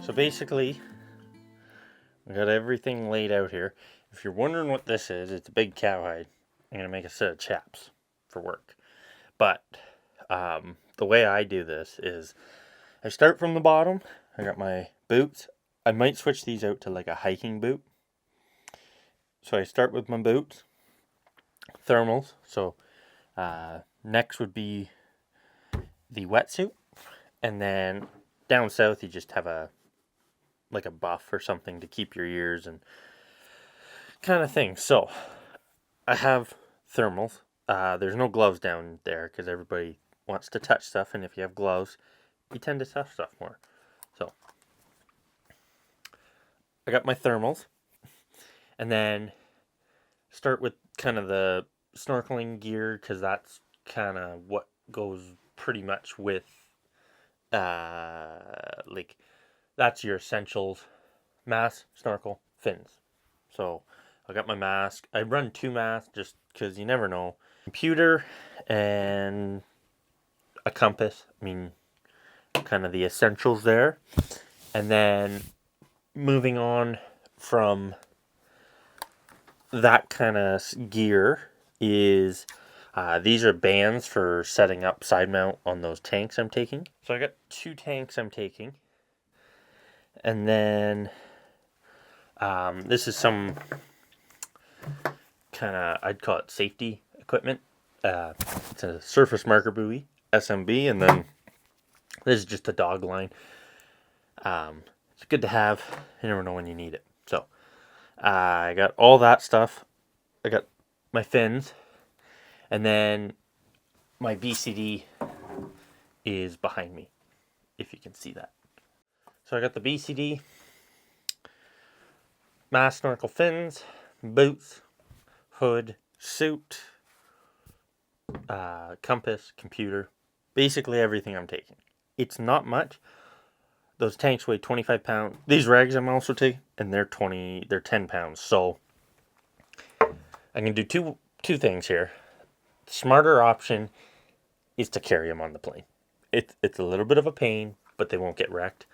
So basically, I got everything laid out here. If you're wondering what this is, it's a big cowhide. I'm going to make a set of chaps for work. But the way I do this is I start from the bottom. I got my boots. I might switch these out to like a hiking boot. So I start with my boots, thermals. So next would be the wetsuit. And then down south you just have a buff or something to keep your ears and kind of thing. So I have thermals. There's no gloves down there because everybody wants to touch stuff, and if you have gloves, you tend to touch stuff more. So I got my thermals, and then start with kind of the snorkeling gear because that's kind of what goes pretty much with that's your essentials: mask, snorkel, fins. So I got my mask. I run 2 masks just because you never know. Computer and a compass. I mean, kind of the essentials there. And then moving on from that kind of gear is these are bands for setting up side mount on those tanks I'm taking. So I got 2 tanks I'm taking. And then this is some kind of, I'd call it safety equipment. It's a surface marker buoy, SMB, and then this is just a dog line. It's good to have. You never know when you need it. So I got all that stuff. I got my fins, and then my BCD is behind me, if you can see that. So I got the BCD, mask, snorkel, fins, boots, hood, suit, compass, computer, basically everything I'm taking. It's not much. Those tanks weigh 25 pounds. These rags I'm also taking, and they're 10 pounds. So I can do two things here. The smarter option is to carry them on the plane. It's a little bit of a pain, but they won't get wrecked.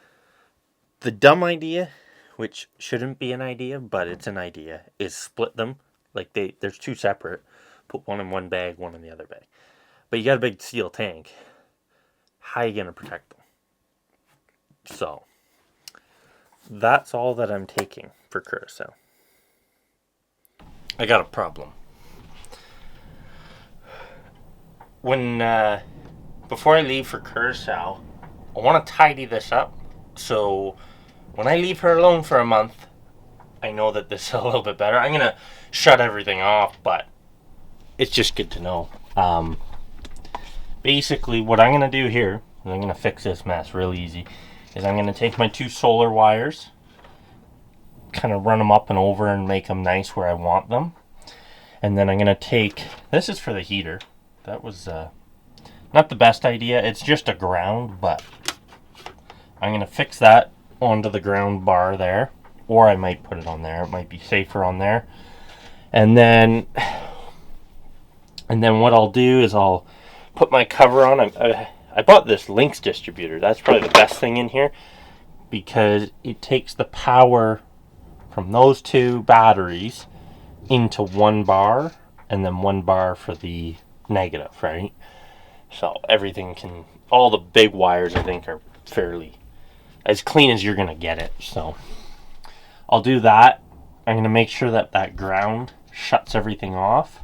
The dumb idea, which shouldn't be an idea, but it's an idea, is split them. Like there's 2 separate. Put one in one bag, one in the other bag. But you got a big steel tank. How are you going to protect them? So that's all that I'm taking for Curaçao. I got a problem. Before I leave for Curaçao, I want to tidy this up. So when I leave her alone for a month, I know that this is a little bit better. I'm going to shut everything off, but it's just good to know. Basically, what I'm going to do here, and I'm going to fix this mess real easy, is I'm going to take my 2 solar wires, kind of run them up and over and make them nice where I want them. And then I'm going to take, this is for the heater. That was not the best idea. It's just a ground, but I'm going to fix that onto the ground bar there. Or I might put it on there. It might be safer on there. And then what I'll do is I'll put my cover on. I bought this Lynx distributor. That's probably the best thing in here because it takes the power from those 2 batteries into 1 bar and then 1 bar for the negative, right? So all the big wires I think are fairly as clean as you're going to get it. So I'll do that. I'm going to make sure that ground shuts everything off.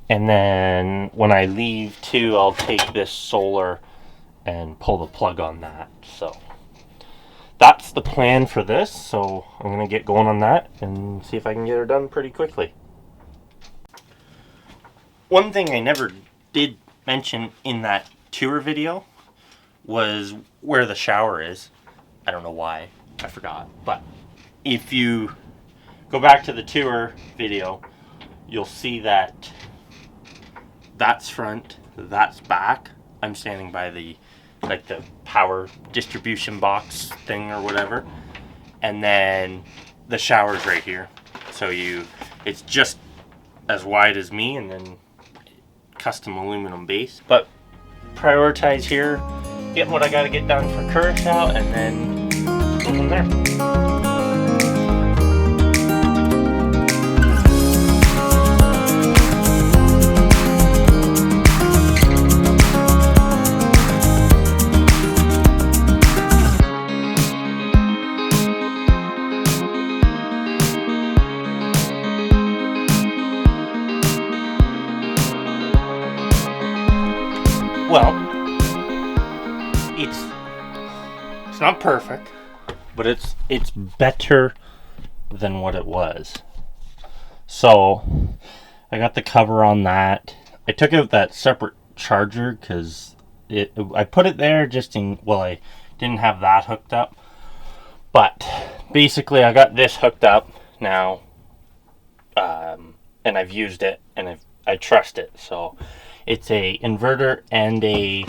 And then when I leave too, I'll take this solar and pull the plug on that. So that's the plan for this. So I'm going to get going on that and see if I can get her done pretty quickly. One thing I never did mention in that tour video was where the shower is. I don't know why. I forgot. But if you go back to the tour video, you'll see that that's front, that's back. I'm standing by the power distribution box thing or whatever, and then the shower's right here. So it's just as wide as me, and then custom aluminum base. But prioritize here, get what I got to get done for Curaçao, and then go from there. Well, it's not perfect, but it's better than what it was. So I got the cover on that. I took out that separate charger because I put it there just I didn't have that hooked up. But basically I got this hooked up now, and I've used it, and I trust it. So it's a inverter and a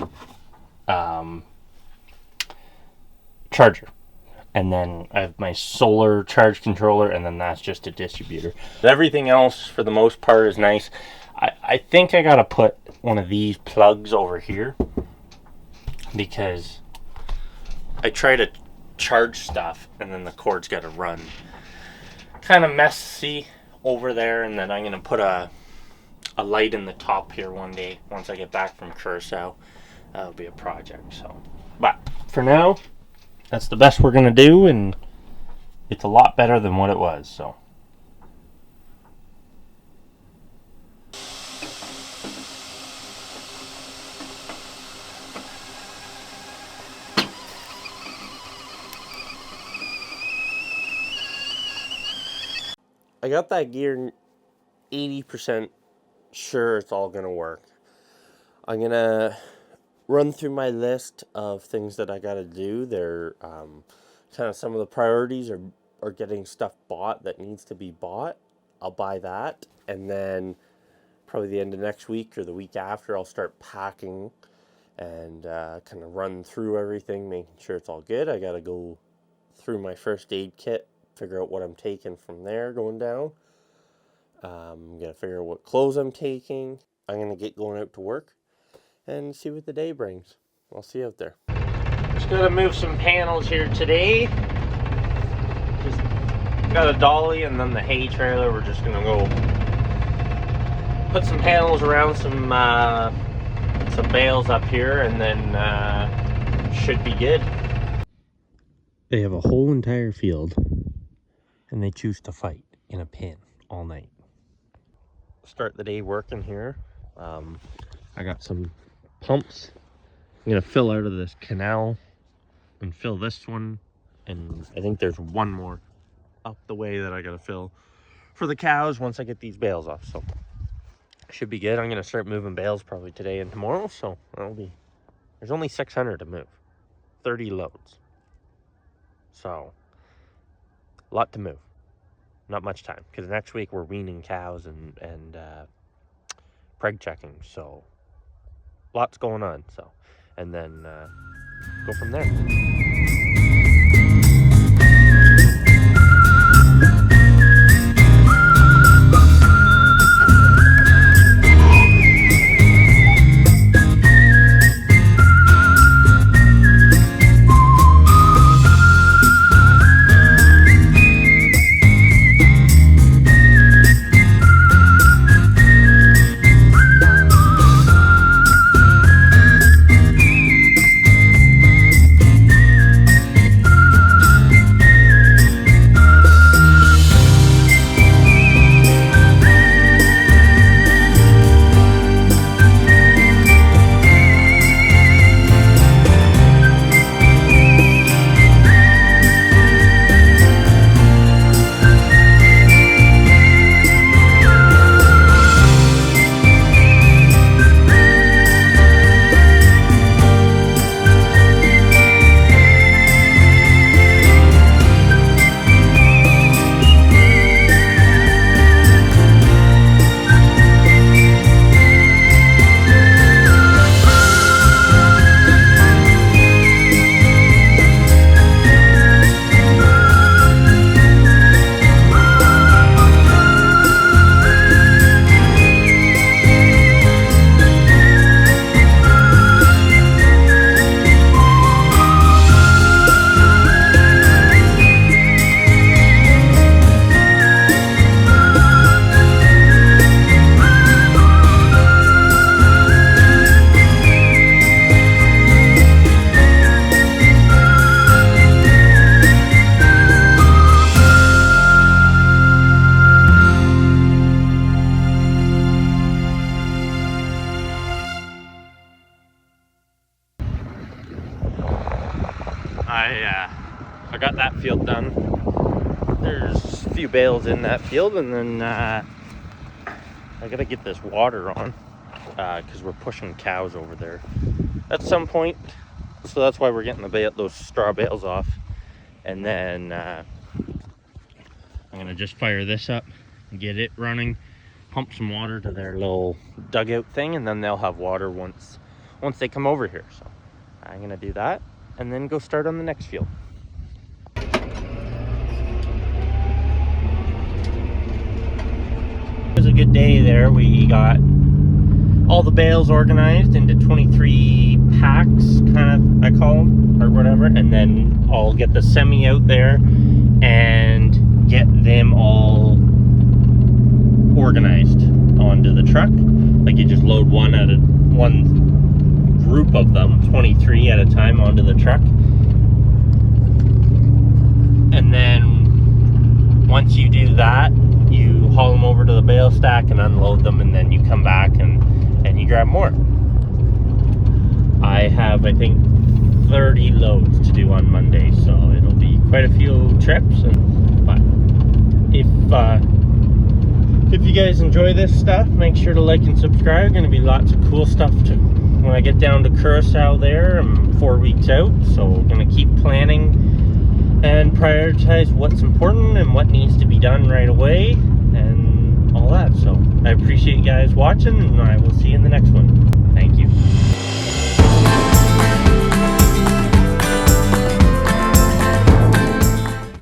charger, and then I have my solar charge controller, and then that's just a distributor. Everything else for the most part is nice. I think I gotta put one of these plugs over here, because I try to charge stuff and then the cord's gotta run. Kind of messy over there, and then I'm gonna put a light in the top here one day once I get back from Curaçao. That'll be a project. So, but for now, that's the best we're gonna do, and it's a lot better than what it was. So I got that gear 80% sure it's all gonna work. I'm gonna run through my list of things that I gotta do. They're kind of some of the priorities are getting stuff bought that needs to be bought. I'll buy that, and then probably the end of next week or the week after, I'll start packing and kind of run through everything, making sure it's all good. I gotta go through my first aid kit, figure out what I'm taking from there going down. Gotta figure out what clothes I'm taking. I'm gonna get going out to work and see what the day brings. I'll see you out there. Just gotta move some panels here today. Just got a dolly and then the hay trailer. We're just gonna go put some panels around some bales up here, and then should be good. They have a whole entire field, and they choose to fight in a pen all night. Start the day working here. I got some pumps. I'm gonna fill out of this canal and fill this one, and I think there's one more up the way that I gotta fill for the cows once I get these bales off. So should be good. I'm gonna start moving bales probably today and tomorrow, so there's only 600 to move, 30 loads, so a lot to move. Not much time, because next week we're weaning cows and preg checking, so lots going on. So, and then go from there. I got that field done. There's a few bales in that field, and then I gotta get this water on because we're pushing cows over there at some point. So that's why we're getting those straw bales off. And then I'm gonna just fire this up and get it running, pump some water to their little dugout thing, and then they'll have water once they come over here. So I'm gonna do that and then go start on the next field. It was a good day there. We got all the bales organized into 23 packs, kind of, I call them, or whatever, and then I'll get the semi out there and get them all organized onto the truck. Like, you just load one group of them, 23 at a time, onto the truck, and then once you do that, you haul them over to the bale stack and unload them, and then you come back and you grab more. I have, I think, 30 loads to do on Monday, so it'll be quite a few trips. But if you guys enjoy this stuff, make sure to like and subscribe. Going to be lots of cool stuff when I get down to Curaçao there. I'm 4 weeks out, so we're going to keep planning and prioritize what's important and what needs to be done right away and all that. So I appreciate you guys watching, and I will see you in the next one. Thank you.